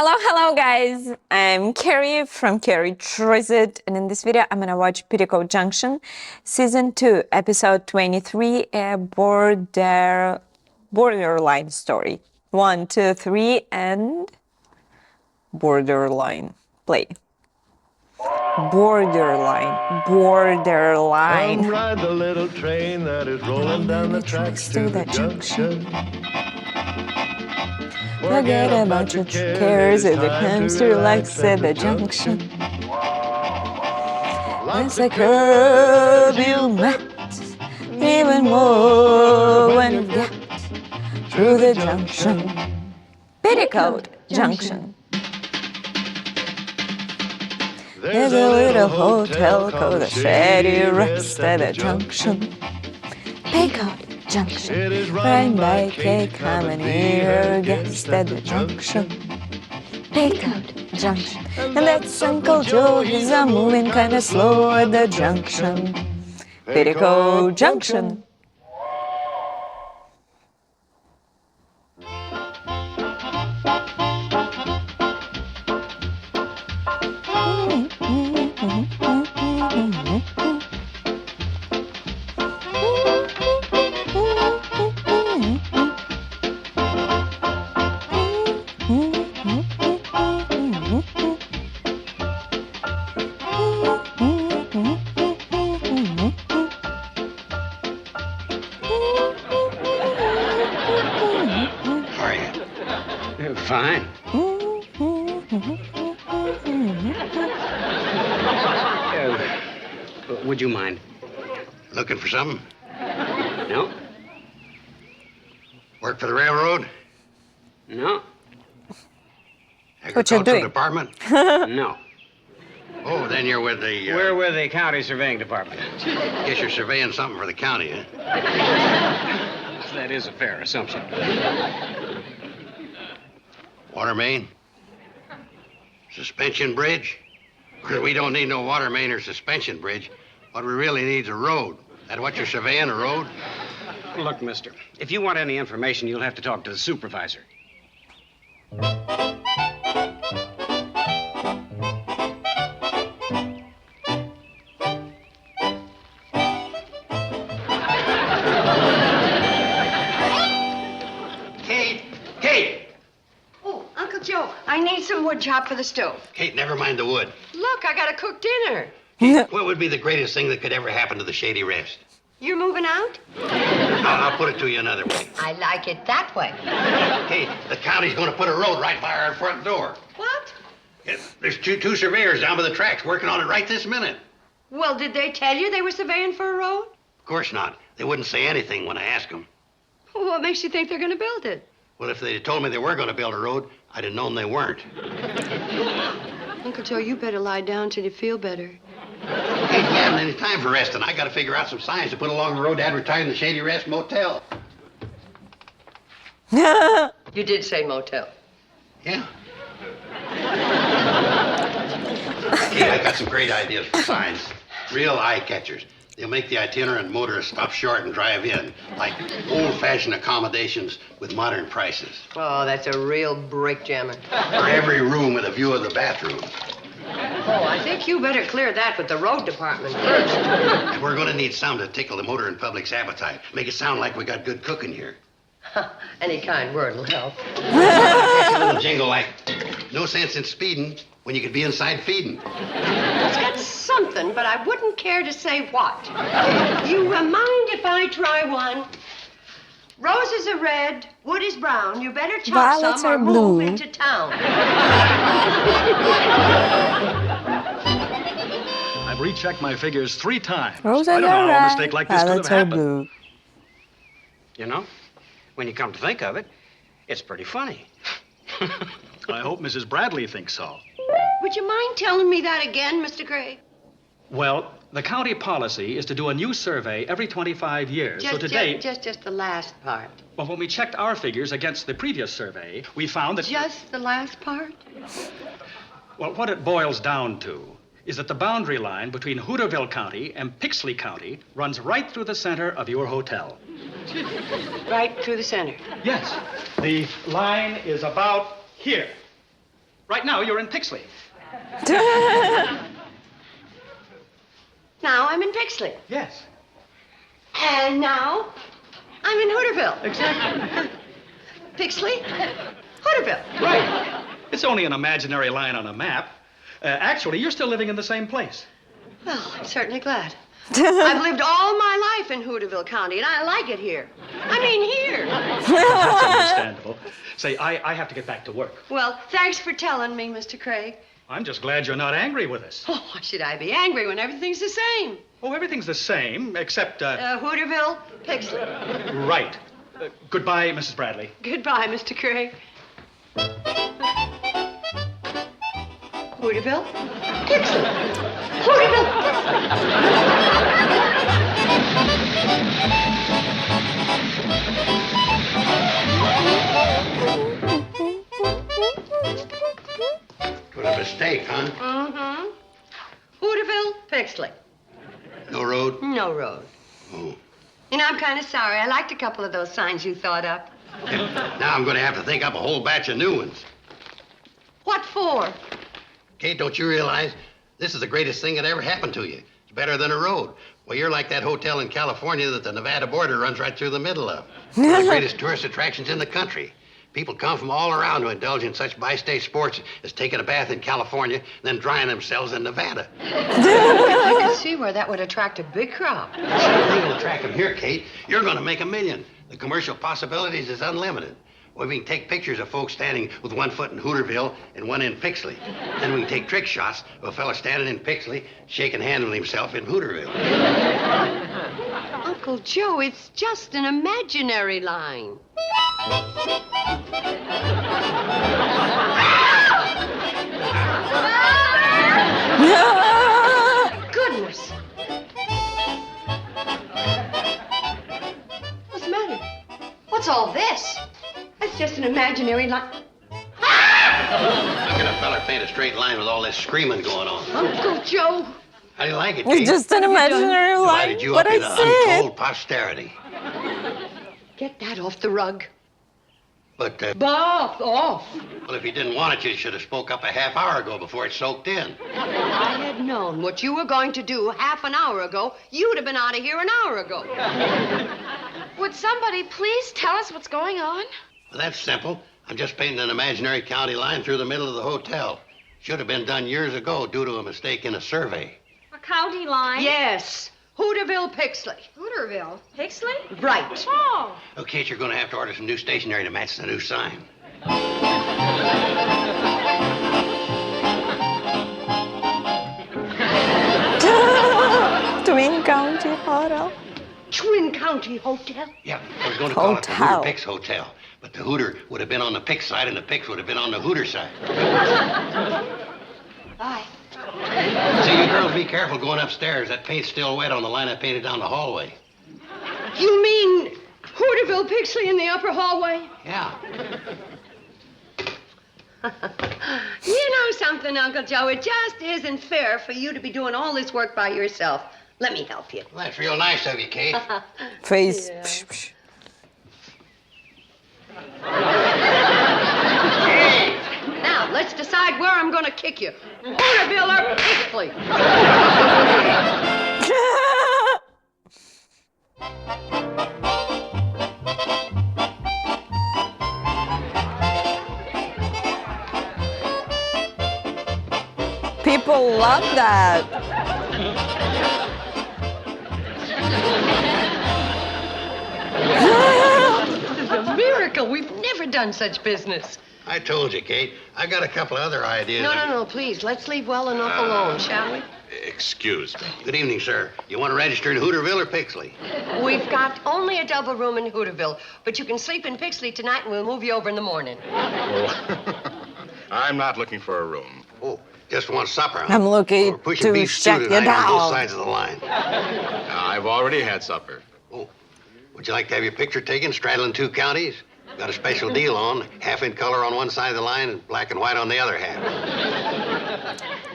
Hello guys, I'm Carrie from Carrie Tries It, and in this video I'm gonna watch Petticoat Junction, Season 2, Episode 23, a borderline story. 1, 2, 3, and borderline. Play. Borderline. Come ride the little train that is rolling down the tracks to the junction. Forget about your cares, it comes to relax at the junction. There's a curve you met, even more when you get through the junction. Petticoat Junction. There's a little hotel called the Shady Rest at the junction. Petticoat Junction. Riding by cake, come and hear a guest at the junction. Petticoat Junction. And that's Uncle Joe, he's a moving kinda slow at the junction. Petticoat Junction. Fine. Would you mind? Looking for something? No. Work for the railroad? No. What you doing? Agricultural department? No. Oh, then you're with the... We're with the county surveying department. Guess you're surveying something for the county, huh? That is a fair assumption. Water main? Suspension bridge? Because we don't need no water main or suspension bridge. What we really need is a road. That what you're surveying, a road? Look, mister, if you want any information, you'll have to talk to the supervisor. Joe, I need some wood chop for the stove. Kate, never mind the wood. Look, I gotta cook dinner. Kate, what would be the greatest thing that could ever happen to the Shady Rest? You're moving out? I'll put it to you another way. I like it that way. Kate, the county's going to put a road right by our front door. What? Yeah, there's two surveyors down by the tracks working on it right this minute. Well, did they tell you they were surveying for a road? Of course not. They wouldn't say anything when I asked them. Well, what makes you think they're gonna build it? Well, if they'd told me they were going to build a road, I'd have known they weren't. Uncle Joe, you better lie down till you feel better. Hey, you haven't any time for resting. I got to figure out some signs to put along the road advertising the Shady Rest Motel. You did say motel. Yeah. Hey, I got some great ideas for signs. Real eye catchers. They'll make the itinerant motorist stop short and drive in, like old-fashioned accommodations with modern prices. Oh, that's a real brake jammer. For every room with a view of the bathroom. Oh, I think you better clear that with the road department first. And we're going to need some to tickle the motor and public's appetite. Make it sound like we got good cooking here. Any kind word will help. A little jingle like, no sense in speeding when you could be inside feeding. It's got something, but I wouldn't care to say what. You mind if I try one? Roses are red, wood is brown. You better chop Violets some or are blue. move into town. I've rechecked my figures 3 times. Roses I don't know are how a red, mistake like this could have violets are happened. blue. You know, when you come to think of it, it's pretty funny. I hope Mrs. Bradley thinks so. Would you mind telling me that again, Mr. Gray? Well, the county policy is to do a new survey every 25 years. So today, Just the last part. well, when we checked our figures against the previous survey, we found that... Just the last part? Well, what it boils down to is that the boundary line between Hooterville County and Pixley County runs right through the center of your hotel. Right through the center. Yes. The line is about here. Right now, you're in Pixley. Now I'm in Pixley. Yes. And now I'm in Hooterville. Exactly. Pixley, Hooterville. Right. It's only an imaginary line on a map. Actually, you're still living in the same place. Well, I'm certainly glad. I've lived all my life in Hooterville County, and I like it here. I mean, here. That's understandable. Say, I have to get back to work. Well, thanks for telling me, Mr. Craig. I'm just glad you're not angry with us. Oh, why should I be angry when everything's the same? Oh, everything's the same, except, Hooterville, Pixley. Right. Goodbye, Mrs. Bradley. Goodbye, Mr. Craig. Hooterville, Pixley. Hooterville. What a mistake, huh? Mm-hmm. Hooterville, Pixley. No road? No road. Oh. You know, I'm kind of sorry. I liked a couple of those signs you thought up. Now I'm going to have to think up a whole batch of new ones. What for? Kate, don't you realize this is the greatest thing that ever happened to you? It's better than a road. Well, you're like that hotel in California that the Nevada border runs right through the middle of. One of the greatest tourist attractions in the country. People come from all around to indulge in such bi-state sports as taking a bath in California and then drying themselves in Nevada. I can see where that would attract a big crowd. Same thing will attract them here, Kate. You're going to make $1 million. The commercial possibilities is unlimited. Well, we can take pictures of folks standing with one foot in Hooterville and one in Pixley. Then we can take trick shots of a fella standing in Pixley, shaking hands with himself in Hooterville. Uncle Joe, it's just an imaginary line. Goodness. What's the matter? What's all this? That's just an imaginary line. How can a fella paint a straight line with all this screaming going on? Uncle Joe. How do you like it, It's Kate? just an imaginary line. Divided you What up I into said. untold posterity. Get that off the rug. But, Off. well, if you didn't want it, you should have spoke up a half hour ago before it soaked in. If I had known what you were going to do half an hour ago, you'd have been out of here an hour ago. Would somebody please tell us what's going on? Well, that's simple. I'm just painting an imaginary county line through the middle of the hotel. Should have been done years ago due to a mistake in a survey. A county line? Yes. Hooterville, Pixley. Hooterville. Pixley? Right. Oh. Oh, Kate, you're going to have to order some new stationery to match the new sign. Twin County Hotel. Twin County Hotel. Yeah, I was going to call it the Hotel. Hooter Pix Hotel. But the Hooter would have been on the Pix side and the Pix would have been on the Hooter side. Bye. See, you girls be careful going upstairs. That paint's still wet on the line I painted down the hallway. You mean Hooterville, Pixley in the upper hallway? Yeah. You know something, Uncle Joe? It just isn't fair for you to be doing all this work by yourself. Let me help you. Well, that's real nice of you, Kate. Face. Yeah. Psh, psh. Now, let's decide where I'm going to kick you. Hooterville or Pixley? People love that. This is a miracle. We've never done such business. I told you, Kate. I got a couple of other ideas. No, please. Let's leave well enough alone, shall we? Excuse me. Good evening, sir. You want to register in Hooterville or Pixley? We've got only a double room in Hooterville, but you can sleep in Pixley tonight and we'll move you over in the morning. Oh, I'm not looking for a room. Oh, just want supper, huh? I'm looking We're pushing to beef stew shut you tonight on both down. sides of the line. I've already had supper. Oh, would you like to have your picture taken straddling two counties? Got a special deal on, half in color on one side of the line and black and white on the other half.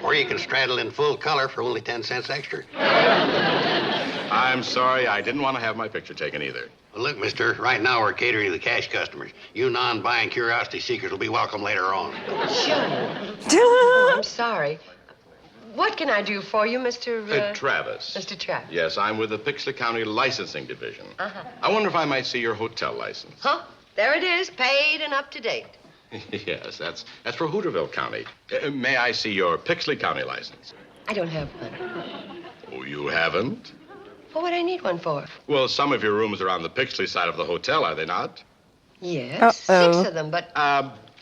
Or you can straddle in full color for only 10 cents extra. I'm sorry, I didn't want to have my picture taken either. Well, look, mister, right now we're catering to the cash customers. You non-buying curiosity seekers will be welcome later on. Joe. Oh, I'm sorry. What can I do for you, Mr. Travis. Mr. Travis. Yes, I'm with the Pixley County Licensing Division. Uh-huh. I wonder if I might see your hotel license. Huh? There it is, paid and up to date. Yes, that's for Hooterville County. May I see your Pixley County license? I don't have one. Oh, you haven't? What would I need one for? Well, some of your rooms are on the Pixley side of the hotel, are they not? Yes, Uh-oh. 6 of them, but...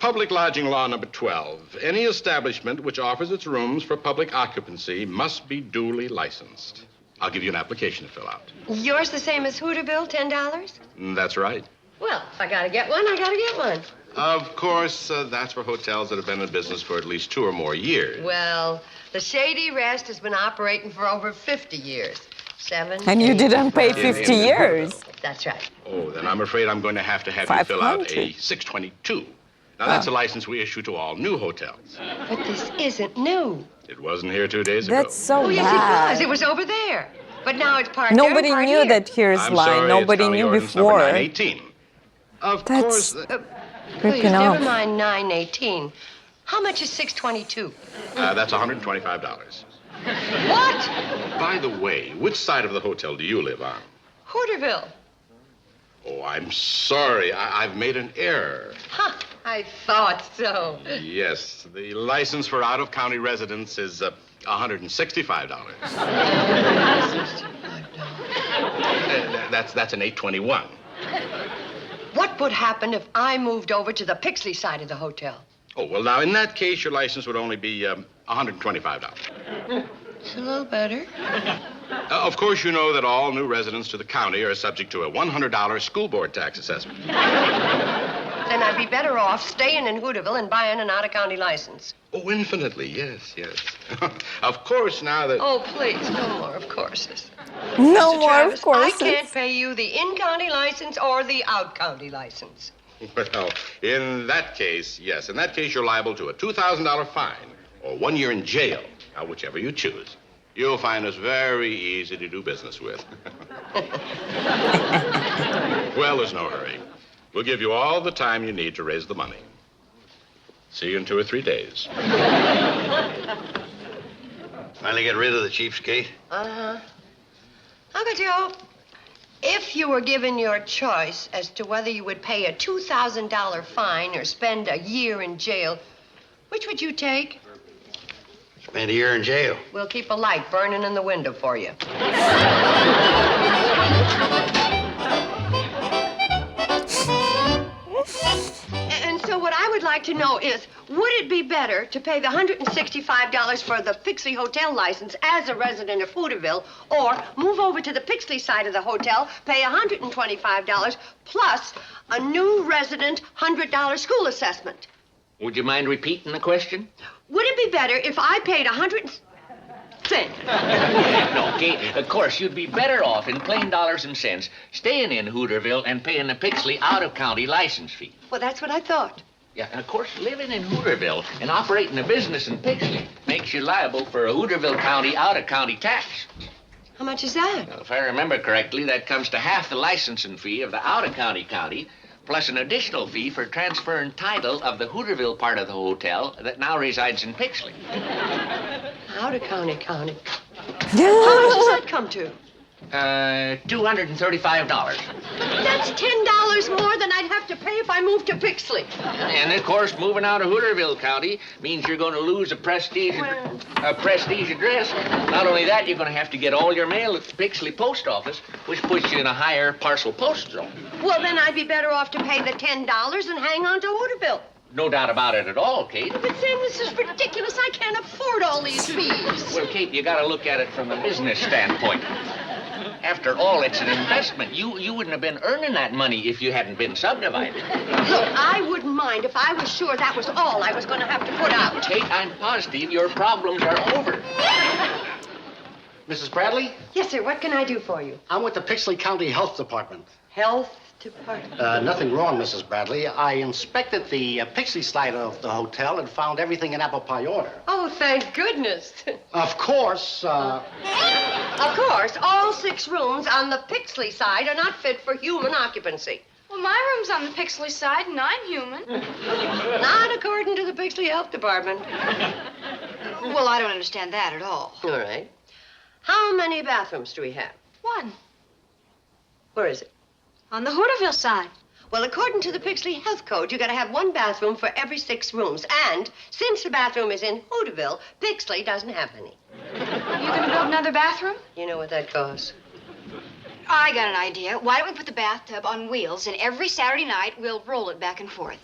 Public Lodging Law number 12. Any establishment which offers its rooms for public occupancy must be duly licensed. I'll give you an application to fill out. Yours the same as Hooterville, $10? That's right. Well, if I gotta get one, I gotta get one. Of course, that's for hotels that have been in business for at least 2 or more years. Well, the Shady Rest has been operating for over 50 years. 7, And you 8, didn't pay 9. 50 years. That's right. Oh, then I'm afraid I'm going to have you fill out a 500. 622. Now, that's a license we issue to all new hotels. But this isn't new. It wasn't here 2 days ago. That's so Oh, yes, bad. it was. It was over there. But now it's parked Nobody there and knew parked that here's I'm line. sorry, Nobody it's County knew Ordinance before. Number 918. Of That's- course. Please, Freaking never off. mind 918. How much is 622? That's $125. What? By the way, which side of the hotel do you live on? Hooterville. Oh, I'm sorry. I've made an error. Huh, I thought so. Yes, the license for out-of-county residents is $165. That's an 821. What would happen if I moved over to the Pixley side of the hotel? Oh, well, now, in that case, your license would only be $125. It's a little better. Of course, you know that all new residents to the county are subject to a $100 school board tax assessment. Then I'd be better off staying in Hooterville and buying an out-of-county license. Oh, infinitely, yes. Of course, now that... Oh, please, no more of courses. No Mr. more, Travis, of course. I can't pay you the in-county license or the out-county license. Well, in that case, yes. In that case, you're liable to a $2,000 fine or 1 year in jail. Now, whichever you choose. You'll find us very easy to do business with. Well, there's no hurry. We'll give you all the time you need to raise the money. See you in 2 or 3 days. Finally get rid of the cheapskate? Uh-huh. Uncle Joe, if you were given your choice as to whether you would pay a $2,000 fine or spend a year in jail, which would you take? Spend a year in jail. We'll keep a light burning in the window for you. And so what I would like to know is, would it be better to pay the $165 for the Pixley hotel license as a resident of Hooterville, or move over to the Pixley side of the hotel, pay $125 plus a new resident $100 school assessment? Would you mind repeating the question? Would it be better if I paid $100? No, Kate, of course, you'd be better off in plain dollars and cents staying in Hooterville and paying the Pixley out-of-county license fee. Well, that's what I thought. Yeah, and of course, living in Hooterville and operating a business in Pixley makes you liable for a Hooterville County out-of-county tax. How much is that? Now, if I remember correctly, that comes to half the licensing fee of the out-of-county county, plus an additional fee for transferring title of the Hooterville part of the hotel that now resides in Pixley. Out-of-county county. How much does that come to? $235. That's $10 more than I'd have to pay if I moved to Pixley. And, of course, moving out of Hooterville County means you're going to lose a prestige address. Not only that, you're going to have to get all your mail at the Pixley post office, which puts you in a higher parcel post zone. Well, then I'd be better off to pay the $10 and hang on to Hooterville. No doubt about it at all, Kate. But Sam, this is ridiculous. I can't afford all these fees. Well, Kate, you got to look at it from a business standpoint. After all, it's an investment. You wouldn't have been earning that money if you hadn't been subdivided. Look, I wouldn't mind if I was sure that was all I was going to have to put out. Kate, I'm positive your problems are over. Mrs. Bradley, Yes, sir. What can I do for you? I'm with the Pixley County Health Department. Health department. Nothing wrong, Mrs. Bradley. I inspected the Pixley side of the hotel and found everything in apple pie order. Oh, thank goodness. Of course, Of course, all 6 rooms on the Pixley side are not fit for human occupancy. Well, my room's on the Pixley side, and I'm human. Not according to the Pixley Health Department. Well, I don't understand that at all. All right. How many bathrooms do we have? 1. Where is it? On the Hooterville side. Well, according to the Pixley Health Code, you got to have 1 bathroom for every 6 rooms. And since the bathroom is in Hooterville, Pixley doesn't have any. You gonna build another bathroom? You know what that costs? I got an idea. Why don't we put the bathtub on wheels, and every Saturday night we'll roll it back and forth.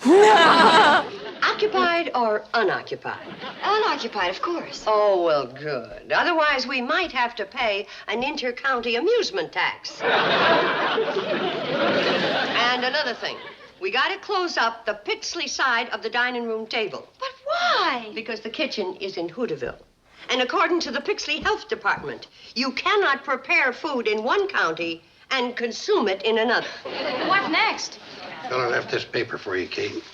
Occupied or unoccupied? Unoccupied, of course. Oh, well, good. Otherwise, we might have to pay an inter-county amusement tax. And another thing. We got to close up the Pixley side of the dining room table. But why? Because the kitchen is in Hooterville. And according to the Pixley Health Department, you cannot prepare food in one county and consume it in another. What next? Fella left this paper for you, Kate.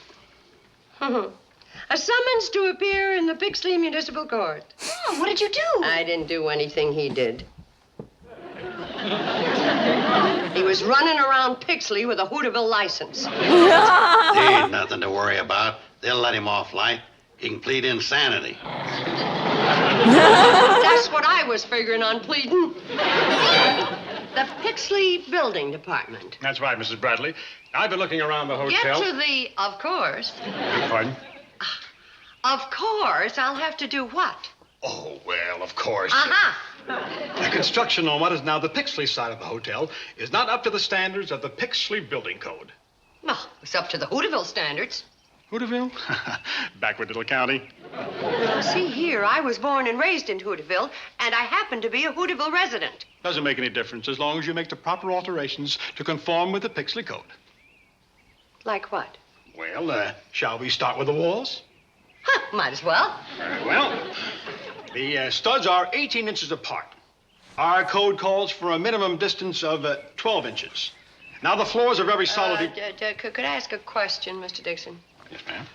A summons to appear in the Pixley Municipal Court. Mom, what did you do? I didn't do anything he did. He was running around Pixley with a Hooterville license. There ain't nothing to worry about. They'll let him off light. He can plead insanity. That's what I was figuring on pleading. The Pixley Building Department. That's right, Mrs. Bradley. I've been looking around the hotel. Get to the, of course. Pardon? Of course, I'll have to do what? Oh, well, of course. Uh-huh. The construction on what is now the Pixley side of the hotel is not up to the standards of the Pixley Building Code. Well, it's up to the Hooterville standards. Hooterville? Backward little county. See here, I was born and raised in Hooterville, and I happen to be a Hooterville resident. Doesn't make any difference as long as you make the proper alterations to conform with the Pixley Code. Like what? Well, shall we start with the walls? Huh, might as well. Well, the studs are 18 inches apart. Our code calls for a minimum distance of 12 inches. Now, the floors are very solid. Could I ask a question, Mr. Dixon? Yes, ma'am.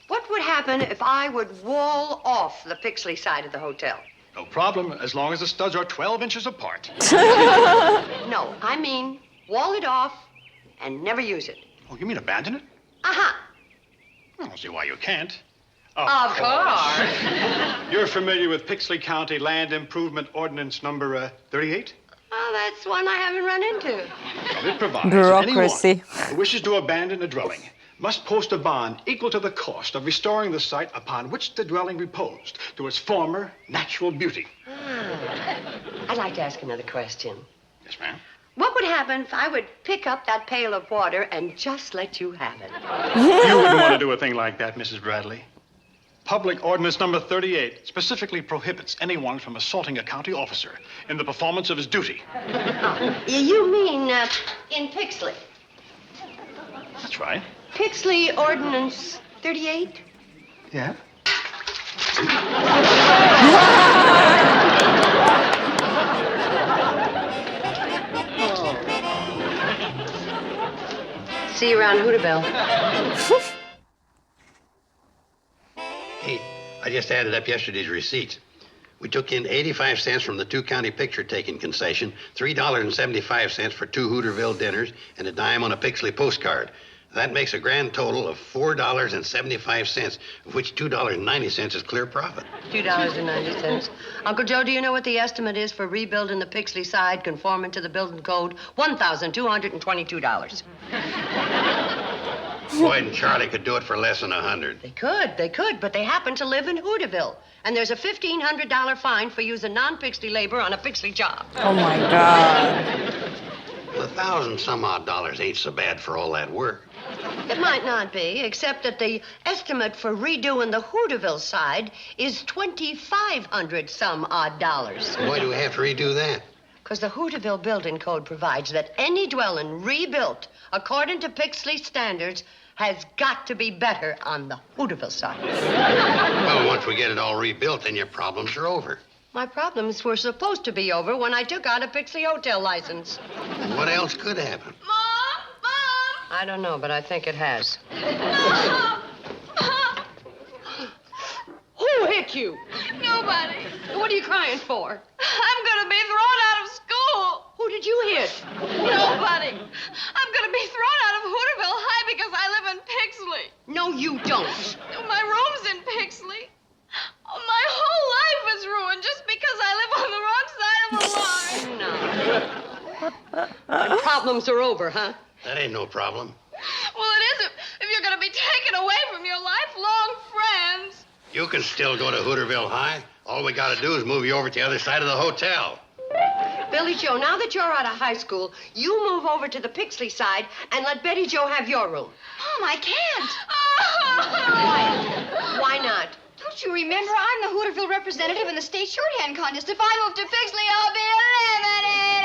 What would happen if I would wall off the Pixley side of the hotel? No problem, as long as the studs are 12 inches apart. No, I mean wall it off and never use it. Oh, you mean abandon it? Uh-huh. I don't see why you can't. Of course. You're familiar with Pixley County Land Improvement Ordinance number 38? Oh, that's one I haven't run into. Well, it provides Bureaucracy. anyone who wishes to abandon a dwelling must post a bond equal to the cost of restoring the site upon which the dwelling reposed to its former natural beauty. I'd like to ask another question. Yes, ma'am. What would happen if I would pick up that pail of water and just let you have it? You wouldn't want to do a thing like that, Mrs. Bradley. Public Ordinance number 38 specifically prohibits anyone from assaulting a county officer in the performance of his duty. You mean in Pixley? That's right. Pixley Ordinance 38? Yeah? See you around Hooterville. Hey, I just added up yesterday's receipts. We took in 85 cents from the 2-county picture-taking concession, $3.75 for 2 Hooterville dinners, and a dime on a Pixley postcard. That makes a grand total of $4.75, of which $2.90 is clear profit. $2.90. Uncle Joe, do you know what the estimate is for rebuilding the Pixley side conforming to the building code? $1,222. Floyd and Charlie could do it for less than $100. They could, but they happen to live in Hooterville. And there's a $1,500 fine for using non-Pixley labor on a Pixley job. Oh, my God. Well, $1,000-some-odd ain't so bad for all that work. It might not be, except that the estimate for redoing the Hooterville side is $2,500-some-odd. Why do we have to redo that? Because the Hooterville building code provides that any dwelling rebuilt according to Pixley standards has got to be better on the Hooterville side. Well, once we get it all rebuilt, then your problems are over. My problems were supposed to be over when I took out a Pixley hotel license. And what else could happen? Mom! I don't know, but I think it has. Mom! Who hit you? Nobody. What are you crying for? I'm gonna be thrown out did you hit? Nobody. I'm going to be thrown out of Hooterville High because I live in Pixley. No, you don't. My room's in Pixley. Oh, my whole life is ruined just because I live on the wrong side of a line. No. My problems are over, huh? That ain't no problem. Well, it is if you're going to be taken away from your lifelong friends. You can still go to Hooterville High. All we gotta do is move you over to the other side of the hotel. Billy Joe, now that you're out of high school, you move over to the Pixley side and let Betty Jo have your room. Mom, I can't. Why not? Don't you remember? I'm the Hooterville representative in the state shorthand contest. If I move to Pixley, I'll be eliminated.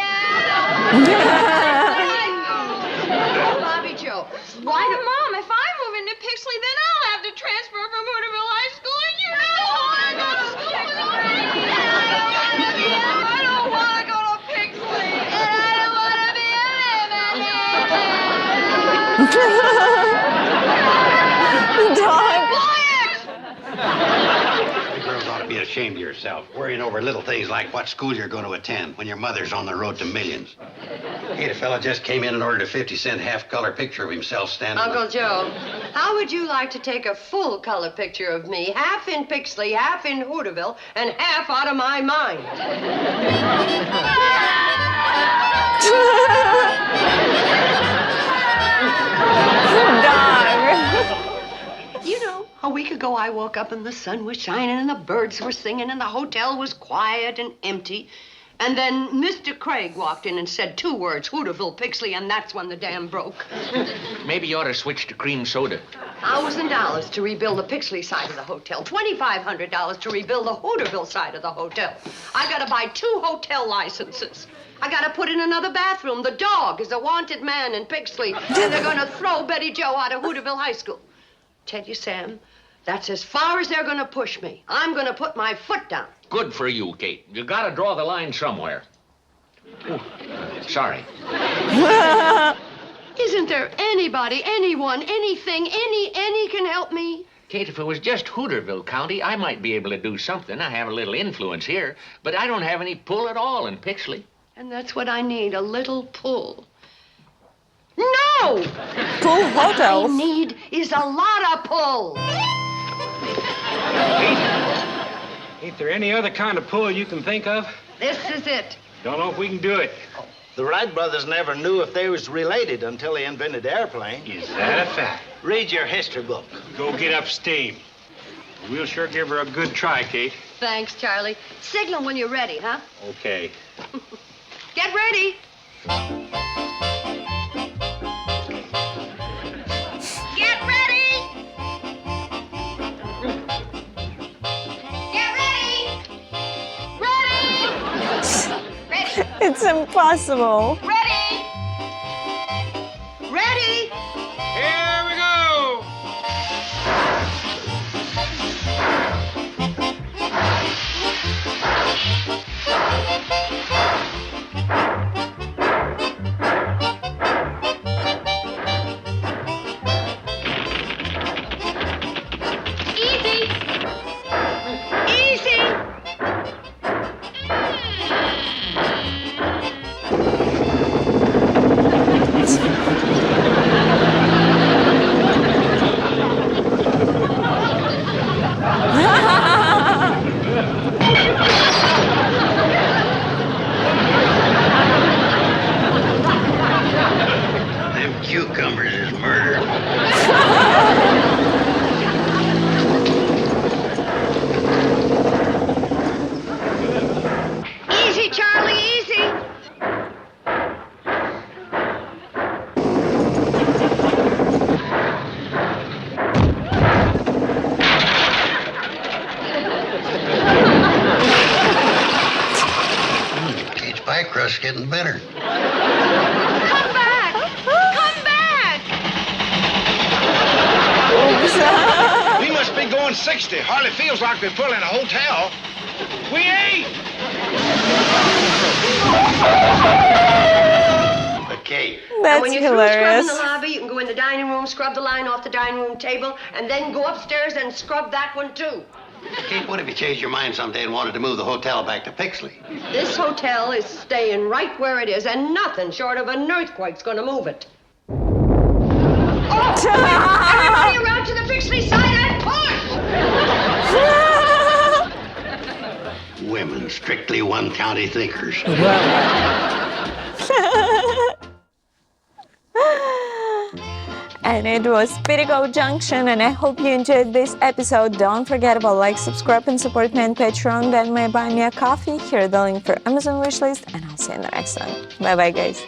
Bobby Joe, Why, Mom, if I move into Pixley, then I'll have to transfer from Hooterville High School, and you know I want to go to school. I don't want to go to Pixley, and I don't want to be eliminated. You girls ought to be ashamed of yourself, worrying over little things like what school you're going to attend when your mother's on the road to millions. Hey, the fella just came in and ordered a 50-cent half-color picture of himself standing... Uncle Joe, how would you like to take a full-color picture of me, half in Pixley, half in Hooterville, and half out of my mind? You know, a week ago I woke up and the sun was shining and the birds were singing and the hotel was quiet and empty. And then Mr. Craig walked in and said 2 words, Hooterville, Pixley, and that's when the dam broke. Maybe you ought to switch to cream soda. $1,000 to rebuild the Pixley side of the hotel. $2,500 to rebuild the Hooterville side of the hotel. I gotta buy 2 hotel licenses. I gotta put in another bathroom. The dog is a wanted man in Pixley, and they're gonna throw Betty Jo out of Hooterville High School. Tell you, Sam, that's as far as they're gonna push me. I'm gonna put my foot down. Good for you, Kate. You gotta draw the line somewhere. Ooh, sorry. Isn't there anybody, anyone, anything, any can help me? Kate, if it was just Hooterville County, I might be able to do something. I have a little influence here, but I don't have any pull at all in Pixley. And that's what I need, a little pull. No! Full hotel. What I need is a lot of pull. Ain't there any other kind of pull you can think of? This is it. Don't know if we can do it. The Wright brothers never knew if they was related until they invented the airplane. Is that a fact? Read your history book. Go get up steam. We'll sure give her a good try, Kate. Thanks, Charlie. Signal when you're ready, huh? Okay. Get ready. Get ready. Get ready. Ready. It's impossible. Ready. Ready. Here we go! Easy. Easy. Them cucumbers is murder. Easy, Charlie, easy. Kate's pie crust's getting better. Come back. Come back. We must be going 60. Hardly feels like we're pulling a hotel. We ain't! But Kate, That's when you're hilarious. through scrubbing the lobby, you can go in the dining room, scrub the line off the dining room table, and then go upstairs and scrub that one, too. Kate, what if you changed your mind someday and wanted to move the hotel back to Pixley? This hotel is staying right where it is, and nothing short of an earthquake's gonna move it. Oh, everybody around to the Pixley side and push! Women, strictly one county thinkers. And it was Petticoat Junction, and I hope you enjoyed this episode. Don't forget about like, subscribe, and support me on Patreon. Then may buy me a coffee. Here the link for Amazon wishlist, and I'll see you in the next one. Bye-bye, guys.